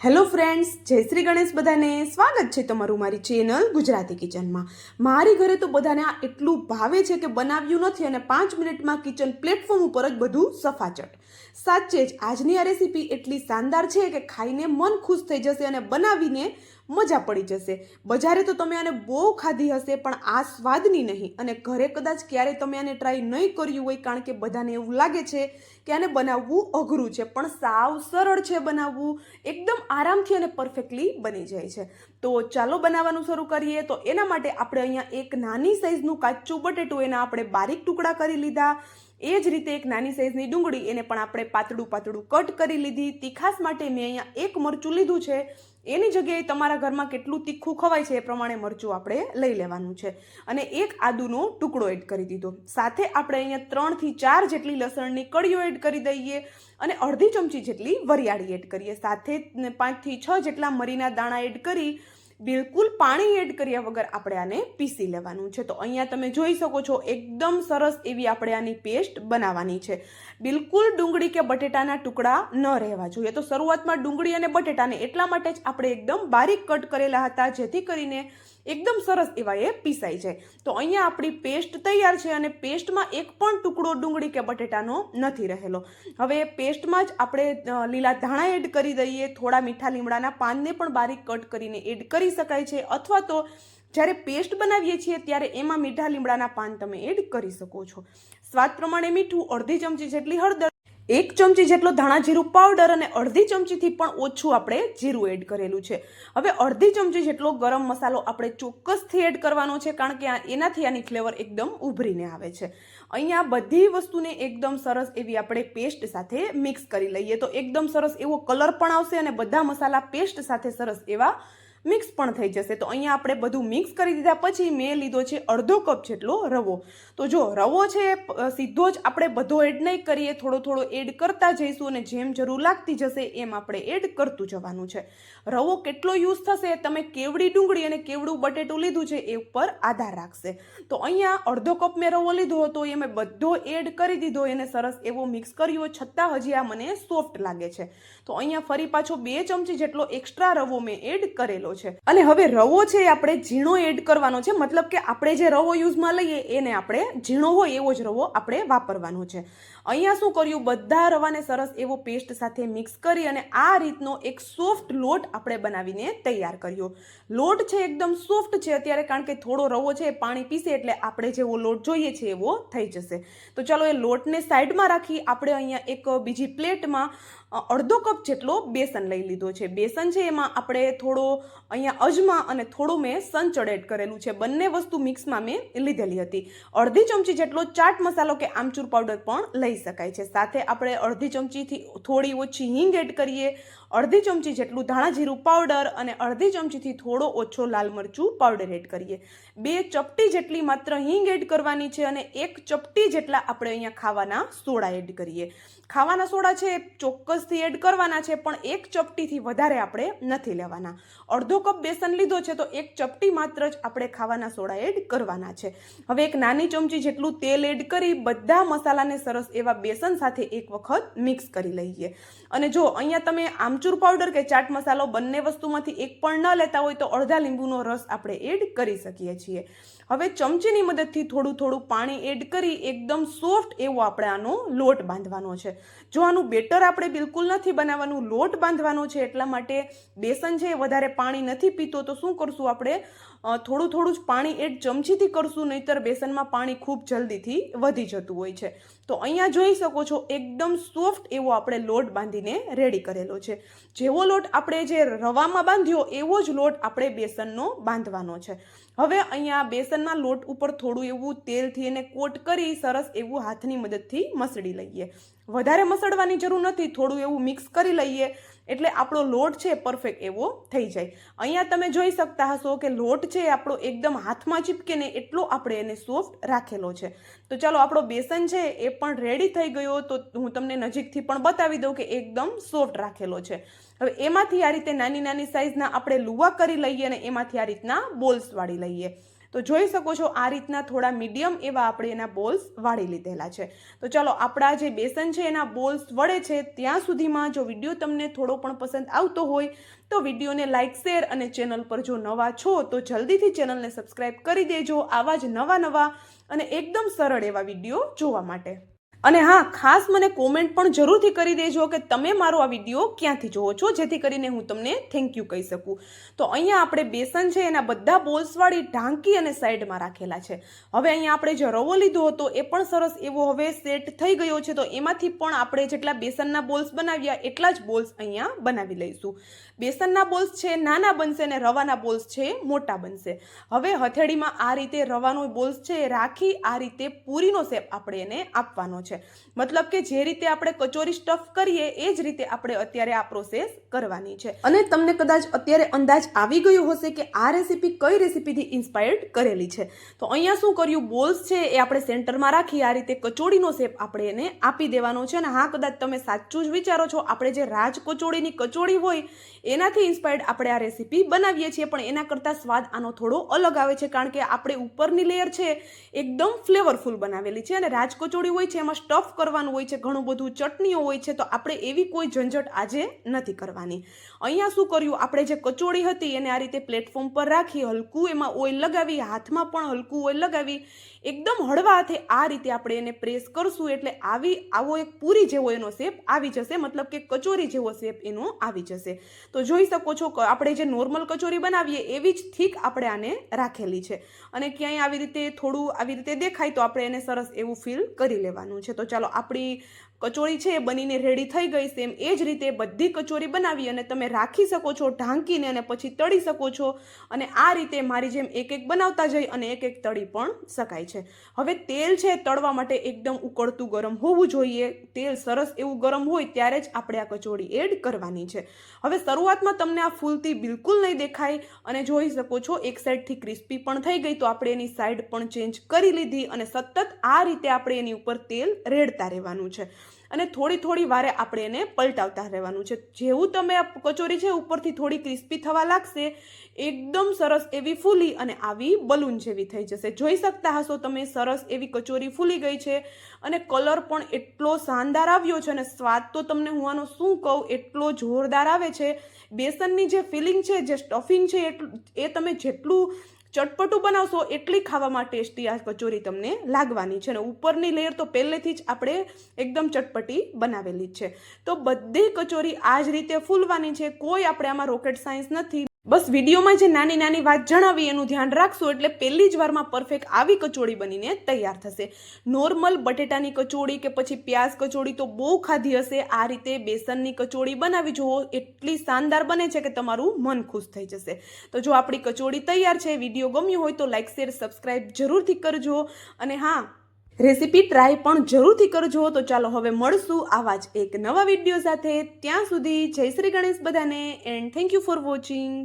Hello friends, જય શ્રી ગણેશ. બધાને સ્વાગત છે તમારું મારી ચેનલ ગુજરાતી કિચનમાં. મારી ઘરે તો બધાને આ એટલું ભાવે છે કે બનાવ્યું નથી અને 5 મિનિટમાં કિચન પ્લેટફોર્મ ઉપર જ બધું સફાચટ. સાચે જ આજની આ રેસીપી એટલી શાનદાર છે કે ખાઈને મન ખુશ થઈ જશે અને બનાવીને મજા પડી જશે. બજારે તો તમે આને બહુ ખાધી હશે પણ આ સ્વાદની નહીં, અને ઘરે કદાચ ક્યારેય તમે આને ટ્રાય નહીં કર્યું હોય, કારણ કે બધાને એવું લાગે છે કે આને બનાવવું અઘરું છે, પણ સાવ સરળ છે બનાવવું. એકદમ આરામથી અને પરફેક્ટલી બની જાય છે. તો ચાલો બનાવવાનું શરૂ કરીએ. તો એના માટે આપણે અહીંયા એક નાની સાઈઝનું કાચું બટેટું, એના આપણે બારીક ટુકડા કરી લીધા. એ જ રીતે એક નાની સાઈઝની ડુંગળી, એને પણ આપણે પાતળું પાતળું કટ કરી લીધી. તીખાસ માટે મેં અહીંયા એક મરચું લીધું છે. એની જગ્યાએ તમારા ઘરમાં કેટલું તીખું ખવાય છે એ પ્રમાણે મરચું આપણે લઈ લેવાનું છે. અને એક આદુનો ટુકડો એડ કરી દીધો. સાથે આપણે અહીંયા 3 થી 4 જેટલી લસણની કળીઓ એડ કરી દઈએ અને અડધી ચમચી જેટલી વરિયાળી એડ કરીએ. સાથે 5 થી 6 જેટલા મરીના દાણા એડ કરી બિલકુલ પાણી એડ કર્યા વગર આપણે આને પીસી લેવાનું છે. તો અહીંયા તમે જોઈ શકો છો એકદમ સરસ એવી આપણે આની પેસ્ટ બનાવવાની છે. બિલકુલ ડુંગળી કે બટેટાના ટુકડા ન રહેવા જોઈએ. તો શરૂઆતમાં ડુંગળી અને બટેટાને એટલા માટે જ આપણે એકદમ બારીક કટ કરેલા હતા, જેથી કરીને એકદમ સરસ એવા એ પીસાઈ જાય. તો અહીંયા આપણી પેસ્ટ તૈયાર છે અને પેસ્ટમાં એક પણ ટુકડો ડુંગળી કે બટેટાનો નથી રહેલો. હવે પેસ્ટમાં જ આપણે લીલા ધાણા એડ કરી દઈએ. થોડા મીઠા લીમડાના પાનને પણ બારીક કટ કરીને એડ કરી શકાય છે, અથવા તો જ્યારે પેસ્ટ બનાવીએ છીએ ત્યારે એમાં મીઠા લીમડાના પાન તમે એડ કરી શકો છો. સ્વાદ પ્રમાણે મીઠું, અડધી ચમચી જેટલી હળદર, 1 ચમચી જેટલો ધાણા જીરું પાવડર અને અડધી ચમચીથી પણ ઓછું આપણે જીરું એડ કરેલું છે. હવે અડધી ચમચી જેટલો ગરમ મસાલો આપણે ચોક્કસથી એડ કરવાનો છે, કારણ કે એનાથી આની ફ્લેવર એકદમ ઉભરીને આવે છે. અહીંયા બધી વસ્તુને એકદમ સરસ એવી આપણે પેસ્ટ સાથે મિક્સ કરી લઈએ, તો એકદમ સરસ એવો કલર પણ આવશે અને બધા મસાલા પેસ્ટ સાથે સરસ એવા મિક્સ પણ થઈ જશે. તો અહીંયા આપણે બધું મિક્સ કરી દીધા પછી મેં લીધો છે અડધો કપ જેટલો રવો. તો જો રવો છે સીધો જ આપણે બધો એડ નહીં કરીએ, થોડો થોડો એડ કરતા જઈશું અને જેમ જરૂર લાગતી જશે એમ આપણે એડ કરતું જવાનું છે. રવો કેટલો યુઝ થશે તમે કેવડી ડુંગળી અને કેવડું બટેટું લીધું છે એ ઉપર આધાર રાખશે. તો અહીંયા અડધો કપ મેં રવો લીધો હતો, એ મેં બધો એડ કરી દીધો. એને સરસ એવો મિક્સ કર્યો, છતાં હજી આ મને સોફ્ટ લાગે છે. તો અહીંયા ફરી પાછો 2 ચમચી જેટલો એક્સ્ટ્રા રવો મેં એડ કરેલો છે. અને હવે રવો છે એ આપણે ઝીણો એડ કરવાનો છે, મતલબ કે આપણે જે રવો યુઝમાં લઈએ એને આપણે ઝીણો હોય એવો જ રવો આપણે વાપરવાનો છે. અહીંયા શું કર્યું, બધા રવાને સરસ એવો પેસ્ટ સાથે મિક્સ કરી અને આ રીતનો એક સોફ્ટ લોટ આપણે બનાવીને તૈયાર કર્યો. લોટ છે એકદમ સોફ્ટ છે અત્યારે, કારણ કે થોડો રવો છે પાણી પીસે એટલે આપણે જેવો લોટ જોઈએ છે એવો થઈ જશે. તો ચાલો એ લોટને સાઈડમાં રાખી આપણે અહીંયા એક બીજી પ્લેટમાં અડધો કપ જેટલો બેસન લઈ લીધો છે. બેસન છે એમાં આપણે થોડો અહીંયા અજમા અને થોડું મેં સંચળ એડ કરેલું છે. બંને વસ્તુ મિક્સમાં મેં લીધેલી હતી. અડધી ચમચી જેટલો ચાટ મસાલો કે આમચૂર પાવડર પણ લઈ શકાય છે. સાથે આપણે અડધી ચમચીથી થોડી ઓછી હિંગ એડ કરીએ, અડધી ચમચી જેટલું ધાણા જીરું પાવડર અને અડધી ચમચીથી થોડો ઓછો લાલ મરચું પાવડર એડ કરીએ. 2 ચપટી જેટલી માત્ર હિંગ એડ કરવાની છે અને 1 ચપટી જેટલા આપણે અહીંયા ખાવાના સોડા એડ કરીએ. ખાવાના સોડા છે ચોક્કસથી એડ કરવાના છે, પણ 1 ચપટીથી વધારે આપણે નથી લેવાના. અડધો કપ બેસન લીધો છે તો 1 ચપટી માત્ર જ આપણે ખાવાના સોડા એડ કરવાના છે. હવે એક નાની ચમચી જેટલું તેલ એડ કરી બધા મસાલાને સરસ એવા બેસન સાથે એક વખત મિક્સ કરી લઈએ. અને જો અહીંયા તમે આમચૂર પાવડર કે ચાટ મસાલો બંને વસ્તુમાંથી એક પણ ન લેતા હોય તો અડધા લીંબુનો રસ આપણે એડ કરી શકીએ છીએ. હવે ચમચીની મદદથી થોડું થોડું પાણી એડ કરી એકદમ સોફ્ટ એવો આપણે આનો લોટ બાંધવાનો છે. જો આનું બેટર આપણે બિલકુલ નથી બનાવવાનું, લોટ બાંધવાનો છે, એટલા માટે બેસન છે એ વધારે પાણી નથી પીતો. તો શું કરશું, આપણે થોડું થોડું જ પાણી એડ ચમચીથી કરશું, નહીંતર બેસનમાં પાણી ખૂબ જલ્દીથી વધી જતું હોય છે. તો અહીંયા જોઈ શકો છો એકદમ સોફ્ટ એવો આપણે લોટ બાંધીને રેડી કરેલો છે. જેવો લોટ આપણે જે રવામાં બાંધ્યો એવો જ લોટ આપણે બેસનનો બાંધવાનો છે. હવે અહીંયા બેસનના લોટ ઉપર થોડું એવું તેલથી એને કોટ કરી સરસ એવું હાથની મદદથી મસળી લઈએ. વધારે મસળવાની જરૂર નથી, થોડું એવું મિક્સ કરી લઈએ એટલે આપણો લોટ છે પરફેક્ટ એવો થઈ જાય. અહીંયા તમે જોઈ શકતા હશો કે લોટ છે આપણો એકદમ હાથમાં ચીપકે ને એટલો આપણે એને સોફ્ટ રાખેલો છે. તો ચાલો આપણો બેસન છે એ પણ રેડી થઈ ગયો. તો હું તમને નજીકથી પણ બતાવી દઉં કે એકદમ સોફ્ટ રાખેલો છે. હવે એમાંથી આ રીતે નાની નાની સાઈઝના આપણે લુવા કરી લઈએ અને એમાંથી આ રીતના બોલ્સ વાળી લઈએ. તો જોઈ શકો છો આ રીતના થોડા મીડિયમ એવા આપણે એના બોલ્સ વાળી લીધેલા છે. તો ચાલો આપણા જે બેસન છે એના બોલ્સ વળે છે ત્યાં સુધીમાં જો વિડીયો તમને થોડો પણ પસંદ આવતો હોય તો વિડીયોને લાઇક, શેર અને ચેનલ પર જો નવા છો તો જલ્દીથી ચેનલને સબસ્ક્રાઈબ કરી દેજો આવા જ નવા અને એકદમ સરળ એવા વિડીયો જોવા માટે. અને હા, ખાસ મને કોમેન્ટ પણ જરૂરથી કરી દેજો કે તમે મારો આ વિડીયો ક્યાંથી જોવો છો, જેથી કરીને હું તમને થેન્ક યુ કહી શકું. તો અહીંયા આપણે બેસન છે એના બધા બોલ્સવાળી ઢાંકી અને સાઈડમાં રાખેલા છે. હવે અહીંયા આપણે જે રવો લીધો હતો એ પણ સરસ એવો હવે સેટ થઈ ગયો છે. તો એમાંથી પણ આપણે જેટલા બેસનના બોલ્સ બનાવ્યા એટલા જ બોલ્સ અહીંયા બનાવી લઈશું. બેસનના બોલ્સ છે નાના બનશે અને રવાના બોલ્સ છે મોટા બનશે. હવે હથેળીમાં આ રીતે રવાનો બોલ્સ છે રાખી આ રીતે પૂરીનો શેપ આપણે એને આપવાનો છે. મતલબ કે જે રીતે આપણે કચોરી સ્ટફ કરીએ એ જ રીતે આપણે અત્યારે આ પ્રોસેસ કરવાની છે. અને તમને કદાચ અત્યારે અંદાજ આવી ગયો હશે કે આ રેસીપી કઈ રેસીપીથી ઇન્સ્પાયર્ડ કરેલી છે. તો અહીંયા શું કર્યું, બોલ્સ છે એ આપણે સેન્ટરમાં રાખી આ રીતે કચોડીનો શેપ આપણે એને આપી દેવાનો છે. અને હા, કદાચ તમે સાચું જ વિચારો છો, આપણે જે રાજ કચોડીની કચોડી હોય એનાથી ઇન્સ્પાયર્ડ આપણે આ રેસીપી બનાવીએ છીએ, પણ એના કરતાં સ્વાદ આનો થોડો અલગ આવે છે, કારણ કે આપણે ઉપરની લેયર છે એકદમ ફ્લેવરફુલ બનાવેલી છે અને રાજ કચોડી હોય છે એમાં સ્ટફ કરવાનું હોય છે, ઘણું બધું ચટણીઓ હોય છે, તો આપણે એવી કોઈ ઝંઝટ આજે નથી કરવાની. અહીંયા શું કર્યું, આપણે જે કચોડી હતી એને આ રીતે પ્લેટફોર્મ પર રાખી હલકું એમાં ઓઇલ લગાવી, હાથમાં પણ હલકું ઓઇલ લગાવી એકદમ હળવા હાથે આ રીતે આપણે એને પ્રેસ કરશું એટલે આવો એક પૂરી જેવો એનો શેપ આવી જશે, મતલબ કે કચોરી જેવો શેપ એનો આવી જશે. તો જોઈ શકો છો આપણે જે નોર્મલ કચોરી બનાવીએ એવી જ થીક આપણે આને રાખેલી છે. અને ક્યાંય આવી રીતે થોડું આવી રીતે દેખાય તો આપણે એને સરસ એવું ફીલ કરી લેવાનું છે. તો ચાલો આપણી કચોરી છે બનીને રેડી થઈ ગઈ. સેમ એ જ રીતે બધી કચોરી બનાવી અને તમે રાખી શકો છો ઢાંકીને અને પછી તળી શકો છો. અને આ રીતે મારી જેમ એક એક બનાવતા જઈ અને એક એક તળી પણ શકાય છે. હવે તેલ છે તળવા માટે એકદમ ઉકળતું ગરમ હોવું જોઈએ. તેલ સરસ એવું ગરમ હોય ત્યારે જ આપણે આ કચોરી એડ કરવાની છે. હવે શરૂઆતમાં તમને આ ફૂલતી બિલકુલ નહીં દેખાય અને જોઈ શકો છો એક સાઈડથી ક્રિસ્પી પણ થઈ ગઈ, તો આપણે એની સાઈડ પણ ચેન્જ કરી લીધી અને સતત આ રીતે આપણે એની ઉપર તેલ રેડતા રહેવાનું છે. અને થોડી વારે આપણે એને પલટાવતા રહેવાનું છે. જેવું તમે આ કચોરી છે ઉપરથી થોડી ક્રિસ્પી થવા લાગશે એકદમ સરસ એવી ફૂલી અને આવી બલૂન જેવી થઈ જશે. જોઈ શકતા હશો તમે સરસ એવી કચોરી ફૂલી ગઈ છે અને કલર પણ એટલો શાનદાર આવ્યો છે અને સ્વાદ તો તમને હું આનો શું કહું એટલો જોરદાર આવે છે. બેસનની જે ફિલિંગ છે, જે સ્ટફિંગ છે એ તમે જેટલું ચટપટું બનાવશો એટલી ખાવામાં ટેસ્ટી આ કચોરી તમને લાગવાની છે. અને ઉપરની લેયર તો પહેલેથી જ આપણે એકદમ ચટપટી બનાવેલી છે. તો બધી કચોરી આ જ રીતે ફૂલવાની છે. કોઈ આપણે આમાં રોકેટ સાયન્સ નથી. બસ વિડીયોમાં જે નાની વાત જણાવી એનું ધ્યાન રાખશો એટલે પહેલી જ વારમાં પરફેક્ટ આવી કચોડી બનીને તૈયાર થશે. નોર્મલ બટેટાની કચોડી કે પછી પ્યાઝ કચોડી તો બહુ ખાધી હશે. આ રીતે બેસનની કચોડી બનાવી જુઓ, એટલી શાનદાર બને છે કે તમારું મન ખુશ થઈ જશે. તો જો આપણી કચોડી તૈયાર છે, વિડીયો ગમ્યો હોય તો લાઇક, શેર, સબસ્ક્રાઈબ જરૂરથી કરજો. અને હા, રેસીપી ટ્રાય પણ જરૂરથી કરજો. તો ચાલો હવે મળશું આવા જ એક નવા વિડીયો સાથે. ત્યાં સુધી જય શ્રી ગણેશ બધાને and thank you for watching.